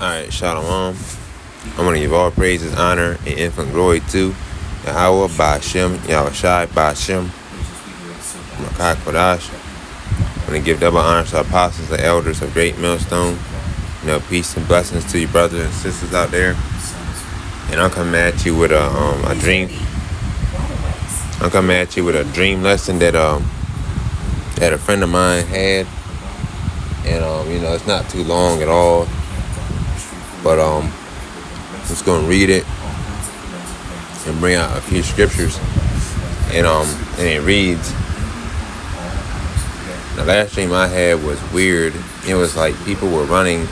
Alright, Shalom. I want to give all praises, honor, and infinite glory to Yahweh, Ba'ashem, Yahushai, Ba'ashem, Makai Kodash. I want to give double honor to apostles and elders of Great Millstone. Peace and blessings to you brothers and sisters out there. And I'm coming at you with a dream. I'm coming at you with a dream lesson that a friend of mine had. And it's not too long at all. But I'm just gonna read it and bring out a few scriptures. And it reads, the last dream I had was weird. It was like people were running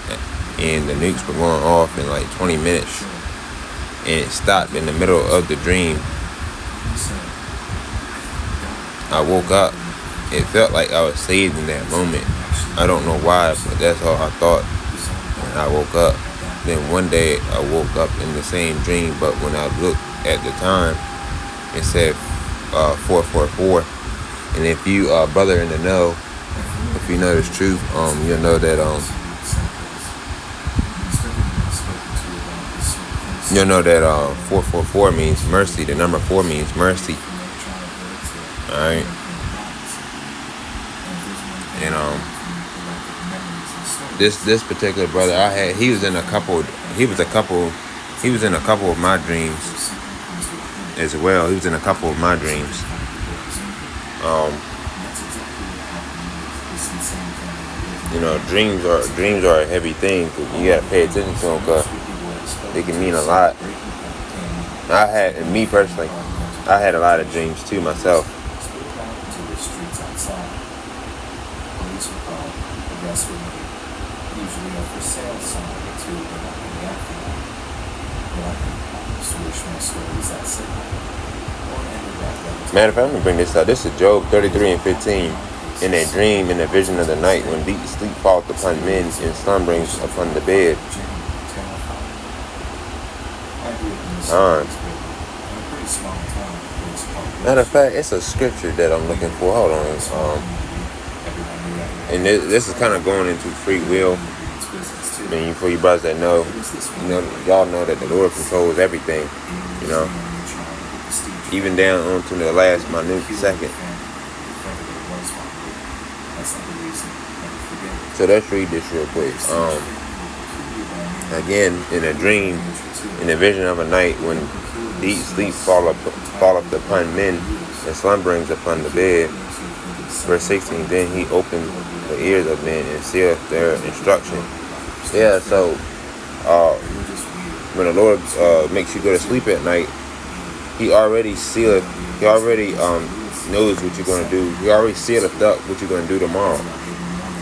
and the nukes were going off in like 20 minutes. And it stopped in the middle of the dream. I woke up. It felt like I was saved in that moment. I don't know why, but that's all I thought when I woke up. Then one day I woke up in the same dream, but when I looked at the time, it said 444. And if you brother in the know, if you know this truth, you'll know that 444 means mercy. The number 4 means mercy. All right. And this particular brother I had, he was in a couple of my dreams as well. He was in a couple of my dreams. Dreams are a heavy thing. You gotta pay attention to them because they can mean a lot. Me personally, I had a lot of dreams too myself. Matter of fact, let me bring this up. This is Job 33:15. In a dream, in a vision of the night, when deep sleep falleth upon men, and slumberings upon the bed. Matter of fact, it's a scripture that I'm looking for. Hold on. And this is kind of going into free will. I mean, for you brothers that know, y'all know that the Lord controls everything, even down onto the last minute second. So let's read this real quick. Again, in a dream, in a vision of a night, when deep sleep falleth upon men, and slumberings upon the bed. Verse 16, then he opened the ears of men and sealed their instruction. Yeah, so when the Lord makes you go to sleep at night, He already sealed. He already knows what you're going to do. He already sealed up what you're going to do tomorrow.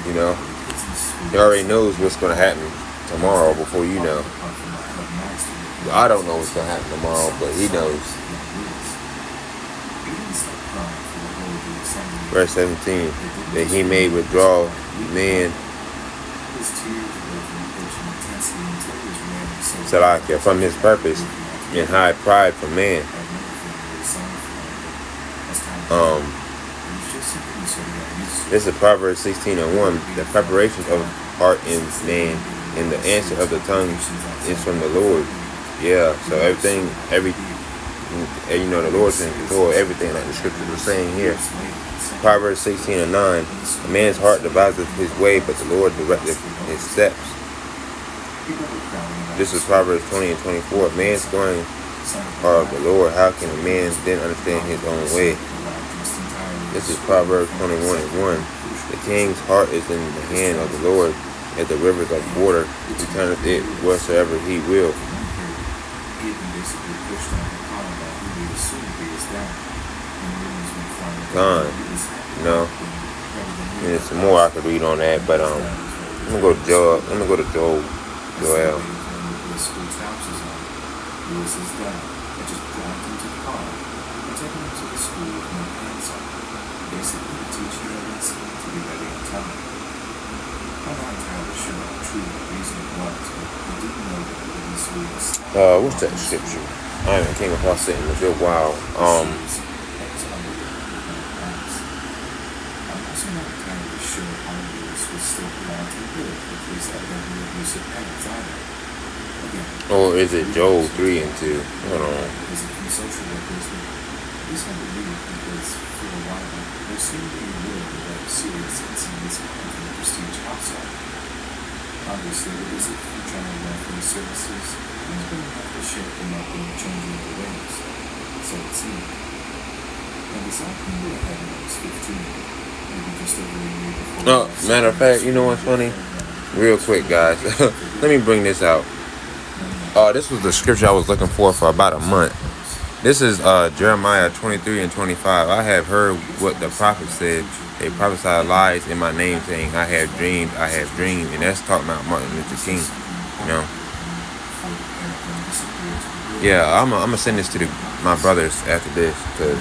He already knows what's going to happen tomorrow before you know. I don't know what's going to happen tomorrow, but He knows. Verse 17, that He may withdraw man from his purpose and hide pride from man. This is Proverbs 16:1. The preparation of heart in man and the answer of the tongue is from the Lord. Yeah, so the Lord's in control of everything, like the scriptures are saying here. Proverbs 16:9. A man's heart deviseth his way, but the Lord directeth his steps. This is Proverbs 20:24. Man's going are of the Lord. How can a man then understand his own way? This is Proverbs 21:1. The king's heart is in the hand of the Lord, as the rivers of water. He turneth it wheresoever He will. And there's some more I could read on that, but I'm gonna go to Joel. What's that scripture? I haven't came across it in a good while. Or is it Joel 3 and 2? Hold on. Obviously, it is a future on welfare services. There's been enough to shape them up in changing their ways. So it seems. And this all came to a head when I was 15, maybe just over a year before. Oh, matter of fact, you know what's funny? Real quick, guys. Let me bring this out. This was the scripture I was looking for about a month. This is Jeremiah 23 and 25. I have heard what the prophet said. They prophesied lies in my name, saying, I have dreamed. And that's talking about Martin Luther King, you know. Yeah, I'm going to send this to my brothers after this, because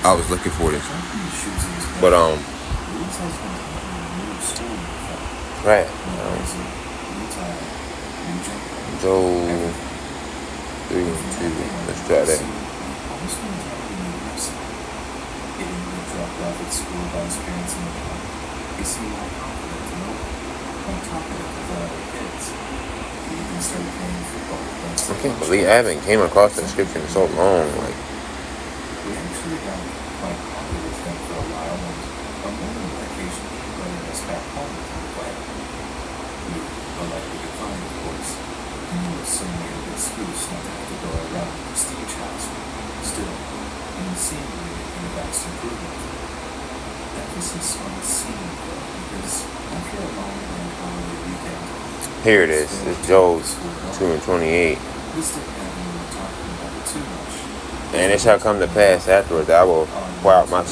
I was looking for this. But, right. Joel 3 and 2. Let's try that. Dropped off at school by his parents in the car. He seemed more confident than ever. On top of it, with all the kids, he even started playing football. I can't believe I haven't came across that scripture in so long. Like, we actually got quite happy with him for a while, and on one of the occasions, he invited us back home to play. We were likely to find, of course, and there was some weird excuse not to have to go around the Prestige House. Still, in the scene, we made a vast improvement. Emphasis on the scene, because after a long and holiday weekend, here it is. It's Joel 2 and 28. And it shall come to pass afterwards that I will pour out my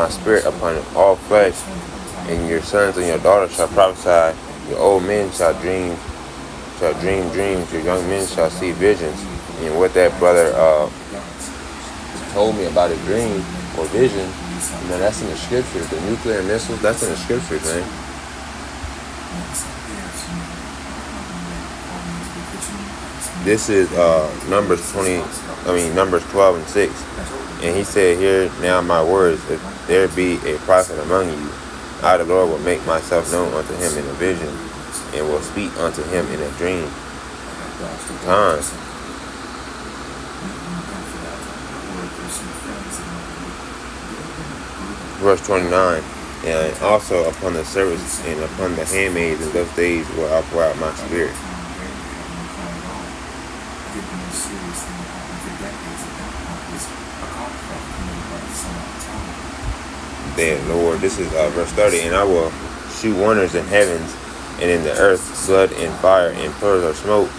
spirit upon all flesh, and your sons and your daughters shall prophesy. Your old men shall dream dreams. Your young men shall see visions. And what that brother told me about a dream or vision, you know, that's in the scriptures. The nuclear missiles, that's in the scriptures, man. This is Numbers 12 and 6. And he said, hear now my words, if there be a prophet among you, I the Lord will make myself known unto him in a vision, and will speak unto him in a dream. Times. Verse 29, and also upon the servants and upon the handmaids in those days will I pour out my spirit. There, Lord, this is verse 30, and I will shew wonders in heavens and in the earth, blood and fire and pillars of smoke.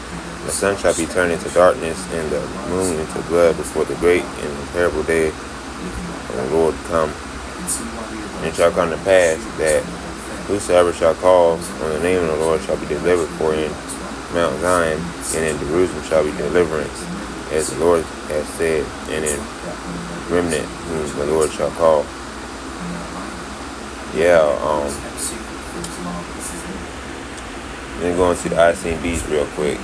The sun shall be turned into darkness and the moon into blood before the great and terrible day of the Lord come. And it shall come to pass that whosoever shall call on the name of the Lord shall be delivered, for in Mount Zion and in Jerusalem shall be deliverance, as the Lord has said, and in remnant whom the Lord shall call. Then going to the Icing Beach real quick.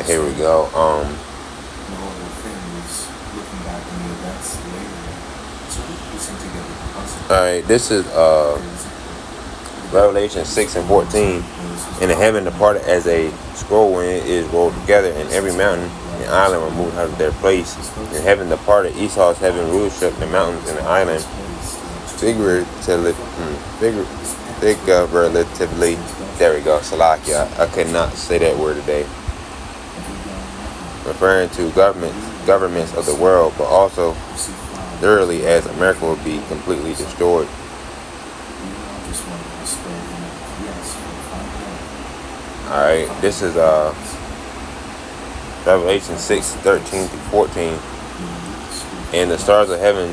Here we go. Alright, this is Revelation 6 and 14. And the heaven departed as a scroll when it is rolled together, and every mountain and island were moved out of their place. And heaven departed, Esau's heaven ruled, shook the mountains and the island. Figuratively, there we go, Salakia. I could not say that word today. Referring to governments of the world, but also thoroughly, as America will be completely destroyed. Alright, this is Revelation 6, 13 through 14. And the stars of heaven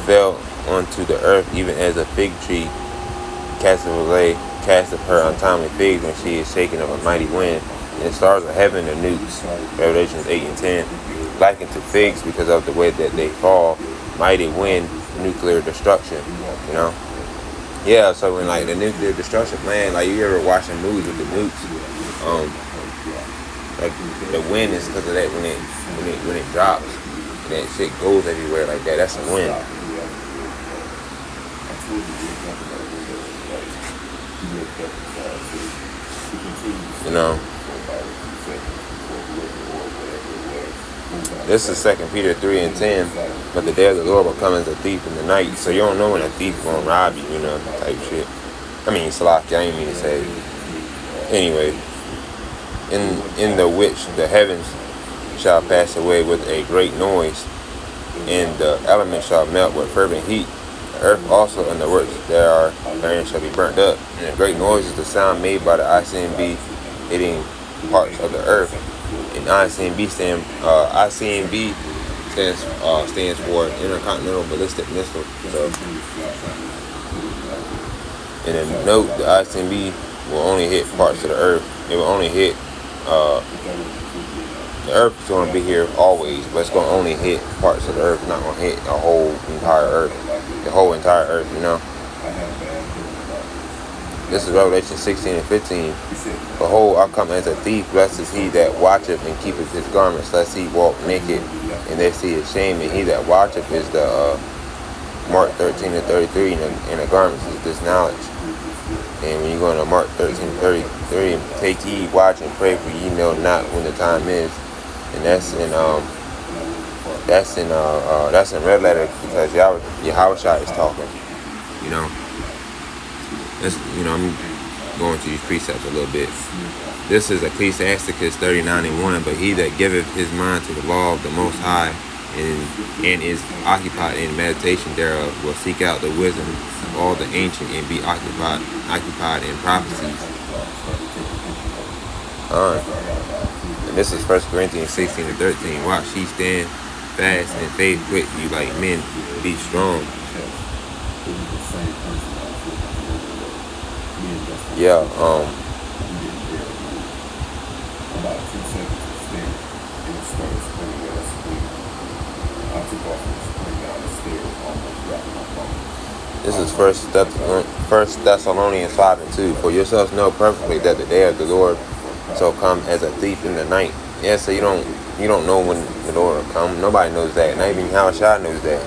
fell onto the earth, even as a fig tree casteth her untimely figs when she is shaken of a mighty wind. And the stars of heaven are nukes. Revelations 8 and 10. Likened to figs because of the way that they fall. Mighty wind, nuclear destruction. You know? Yeah, so when like the nuclear destruction plan, like you ever watching movies with the nukes, like the wind is because of that when it drops and that shit goes everywhere like that. That's a wind. You know. This is 2 Peter 3 and 10. But the day of the Lord will come as a thief in the night. So you don't know when a thief gonna rob you, you know, type shit. I mean, Salaki, I ain't mean to say. Anyway, in the which the heavens shall pass away with a great noise, and the elements shall melt with fervent heat. The earth also and the works therein shall be burnt up. And a great noise is the sound made by the ICMB hitting parts of the earth. And ICMB stands for Intercontinental Ballistic Missile. So, in a note, the ICMB will only hit parts of the earth. It will only hit the earth is going to be here always, but it's going to only hit parts of the earth, not going to hit the whole entire earth, you know. This is Revelation 16 and 15. Behold, I come as a thief. Blessed is he that watcheth and keepeth his garments, lest he walk naked, and they see his shame. And he that watcheth is the Mark 13 and 33, and the garments is this knowledge. And when you go into Mark 13:33, take heed, watch, and pray, for ye know not when the time is. And that's in red letter because Yahushua is talking. You know. I'm going to these precepts a little bit. This is Ecclesiasticus 39 and 1. But he that giveth his mind to the law of the Most High and is occupied in meditation thereof will seek out the wisdom of all the ancient and be occupied in prophecies. And this is 1 Corinthians 16 and 13. Watch ye stand fast and faith quit you like men, be strong. Yeah, this is First Thessalonians 5 and 2. For yourselves know perfectly that the day of the Lord shall come as a thief in the night. Yeah, so you don't know when the Lord will come. Nobody knows that. Not even Yahushua knows that.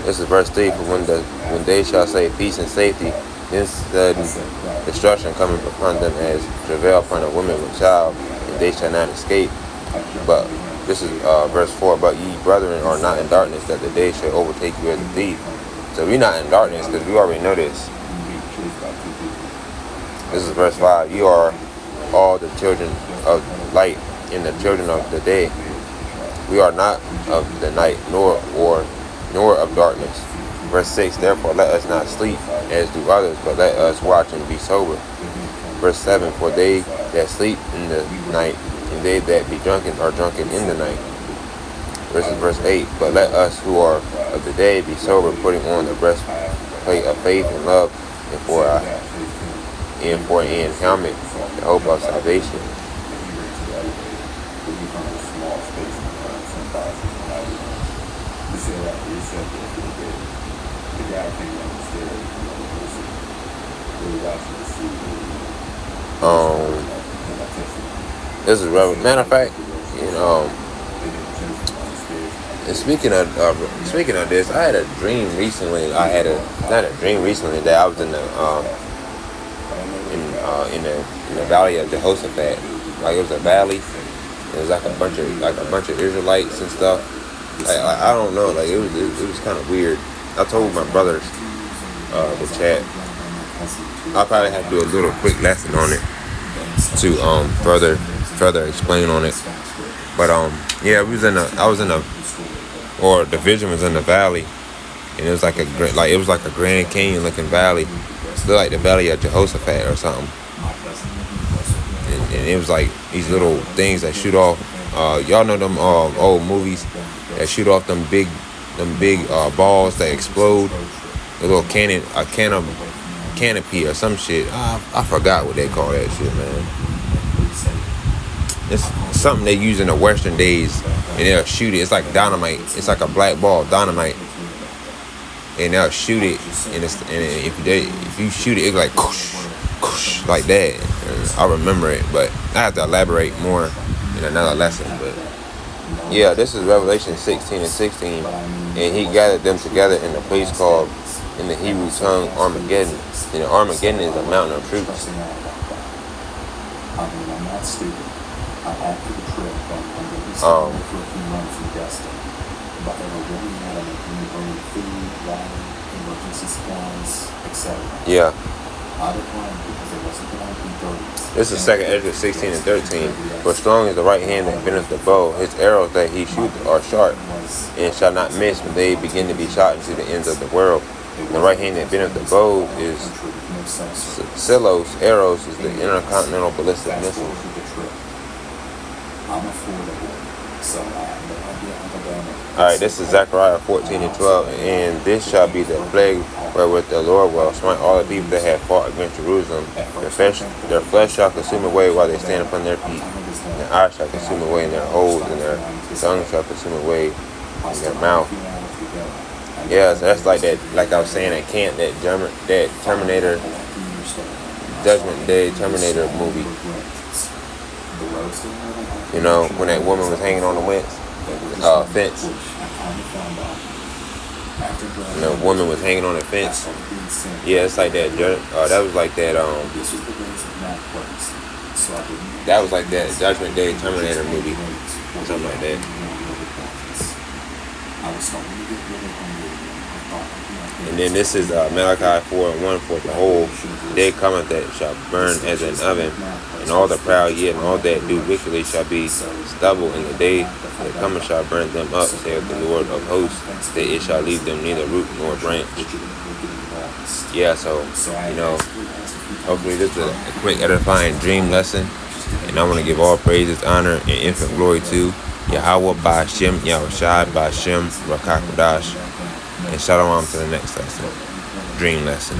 This is verse 3. For when they shall say peace and safety, then sudden destruction coming upon them as travail upon a woman with child, and they shall not escape. But this is verse 4. But ye brethren are not in darkness, that the day shall overtake you as a thief. So we're not in darkness because we already know this. This is verse 5. You are all the children of light and the children of the day. We are not of the night nor of darkness. Verse 6. Therefore let us not sleep as do others, but let us watch and be sober. Verse 7. For they that sleep in the night and they that be drunken are drunken in the night. Verse 8. But let us who are of the day be sober, putting on the breastplate of faith and love, and for an helmet the hope of salvation. This is relevant. Matter of fact, and speaking of this, I had a dream recently. Not a dream recently that I was in the valley of Jehoshaphat. Like it was a valley. It was like a bunch of Israelites and stuff. I don't know. Like it was kind of weird. I told my brothers the chat. I'll probably have to do a little quick lesson on it to further explain on it. But yeah, the vision was in the valley, and it was like a Grand Canyon looking valley. It looked like the valley of Jehoshaphat or something. And it was like these little things that shoot off. Y'all know them old movies that shoot off them big balls that explode. A little cannon, canopy or some shit. I forgot what they call that shit, man. It's something they use in the Western days, and they'll shoot it. It's like dynamite. It's like a black ball of dynamite, and they'll shoot it. And if you shoot it, it's like koosh, like that. And I remember it, but I have to elaborate more in another lesson. But yeah, this is Revelation 16 and 16, and he gathered them together in a place called, in the Hebrew tongue, Armageddon. And Armageddon is a mountain of truth. I'm not stupid. After the trip, I'm going to be for a few months from Destin. But they were really mad at me bringing food, water, emergency supplies, etc. Yeah. I declined because it wasn't going to be dirty. This is 2 Ezra 16 and 13. For strong is the right hand that bendeth the bow. His arrows that he shooteth are sharp, and shall not miss when they begin to be shot into the ends of the world. And the right hand that bendeth the bow is Silos. Arrows is the intercontinental ballistic missile. Alright, this is Zechariah 14 and 12. And this shall be the plague wherewith the Lord will smite all the people that have fought against Jerusalem. Their flesh shall consume away while they stand upon their feet. And their eyes shall consume away in their holes, and their tongue shall consume away in their mouth. Yeah, so that's like that, like I was saying, that Terminator, Judgment Day Terminator movie. You know, when that woman was hanging on the fence. And the woman was hanging on the fence. Yeah, it's like that. That was like that. That was like that Judgment Day Terminator movie, something like that. And then this is Malachi 4 and 1. For behold, the day cometh that shall burn as an oven, and all the proud yet and all that do wickedly shall be stubble, and the day that cometh shall burn them up, saith the Lord of hosts, that it shall leave them neither root nor branch. Yeah, so, hopefully this is a quick edifying dream lesson, and I want to give all praises, honor, and infinite glory to Yahweh Ba'Shem, Yahushai Ba'Shem, Rakakodash, and shalom to the next lesson, dream lesson.